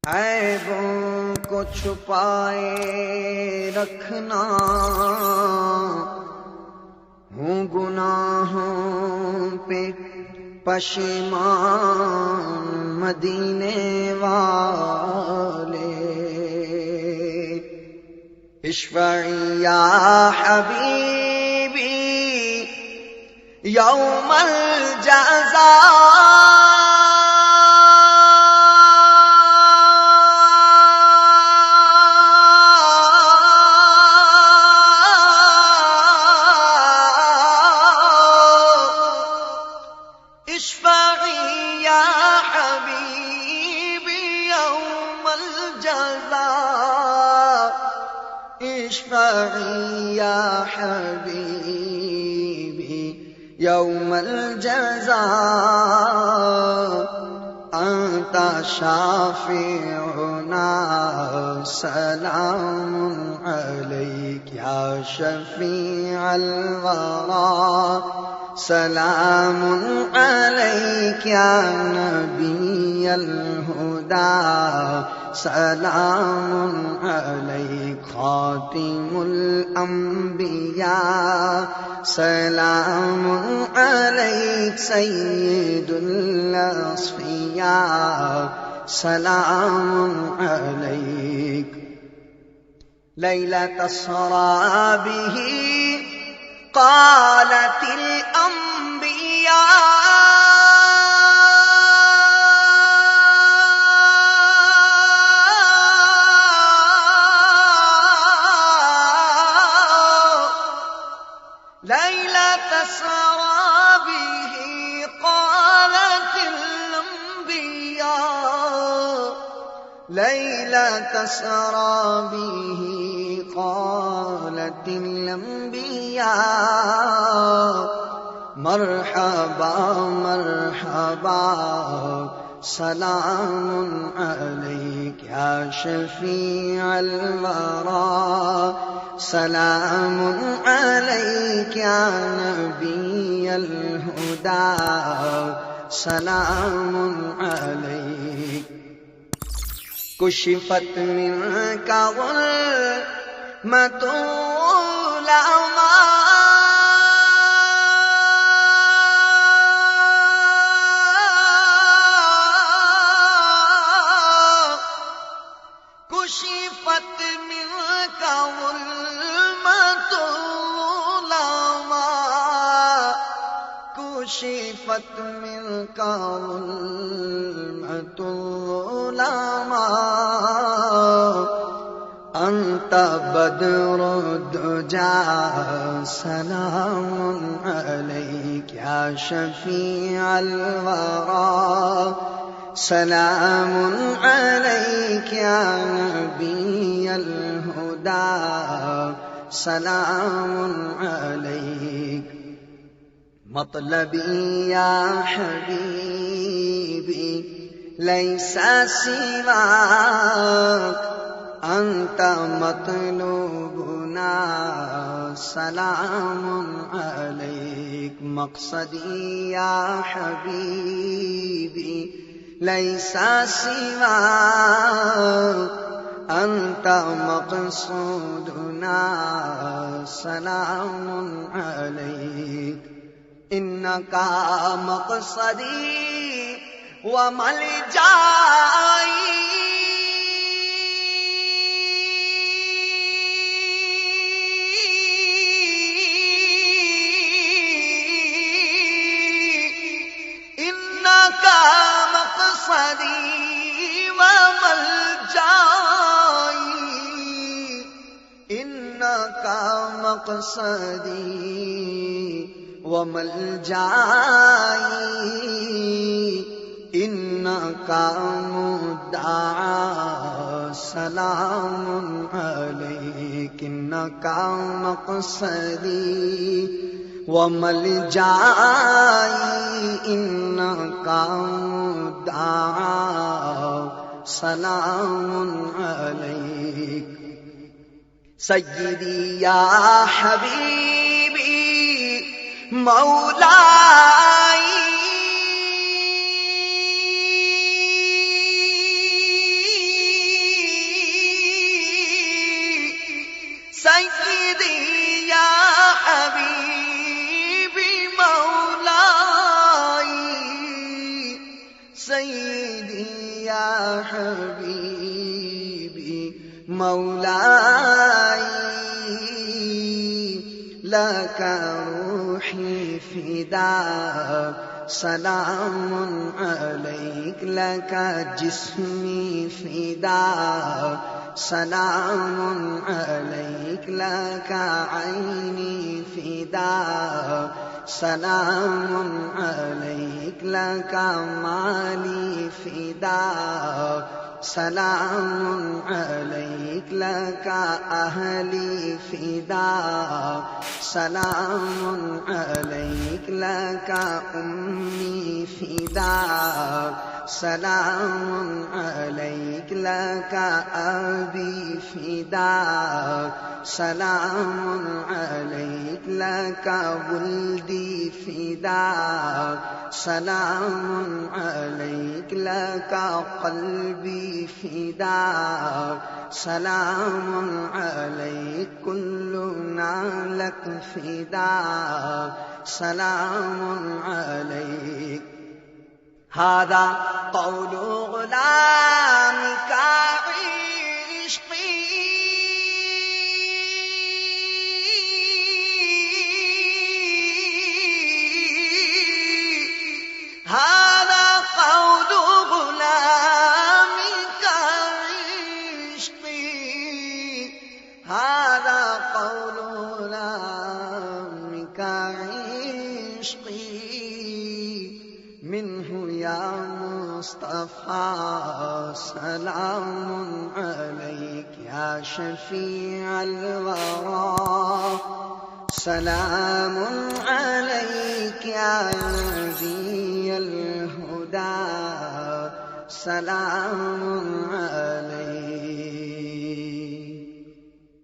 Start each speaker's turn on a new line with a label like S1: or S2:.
S1: عیبوں کو چھپائے رکھنا، ہوں گناہوں پہ پشیمان مدینے والے۔ اشفعی یا حبیبی یوم الجزاء، اشفعی یا حبیبی یوم الجزاء، اشفعی یا حبیبی یوم الجزاء، انت شافعنا سلام علیک یا شفیع الورى، سلام علیک یا نبی الہدی، سلام علیک خاتم الانبیاء، سلام علیک سید الاصفیاء، سلام علیک۔ لیلۃ اسریٰ بہ قالت الانبیاء، لیلۃ اسریٰ بہ قالت الانبیاء، لیلۃ اسریٰ بہ قالت الانبیاء، مرحبا مرحبا سلام علیک یا شفیع الورى، سلام علیک یا نبی الہدی، سلام علیک۔ کشفت منک غلمۃ العمیٰ، کشفت منک غلمۃ العمیٰ، کشفت منک غلمۃ العمیٰ، انت بدر الدجى، سلام علیک یا شفیع الورى، سلام علیک یا نبی الہدی، سلام علیک۔ مطلبی یا حبیبی لیس سواک، انت مطلوبنا، سلام علیک۔ مقصدی یا حبیبی لیس سواک، انت مقصودنا، سلام علیک۔ انکا مقصدی وملجائی، انکا مقصدی وملجائی، انکا مقصدی وملجائی، انکا مدعی، سلام علیک۔ انکا مقصدی وملجائی، انکا مدعی، سلام علیک۔ سیدی یا حبیبی مولائی، يا حبيبي مولاي لك روحي فداك سلام عليك لك جسمي فداك سلام عليك لك عيني فداك سلام عليك لك مالي فداك سلام عليك لك أهلي فداك سلام عليك لك أمي فداك سلام عليك لك أبي فداك سلام عليك لك ولدي فداك سلام عليك لك قلبي فداك سلام عليك كلنا لك فداك سلام عليك. هذا قول غلامك عشقي هذا قول غلامك عشقي هذا قول غلامك عشقي منه يا مصطفى سلام عليك يا شفيع الورى سلام عليك يا نبي الهدى سلام عليك.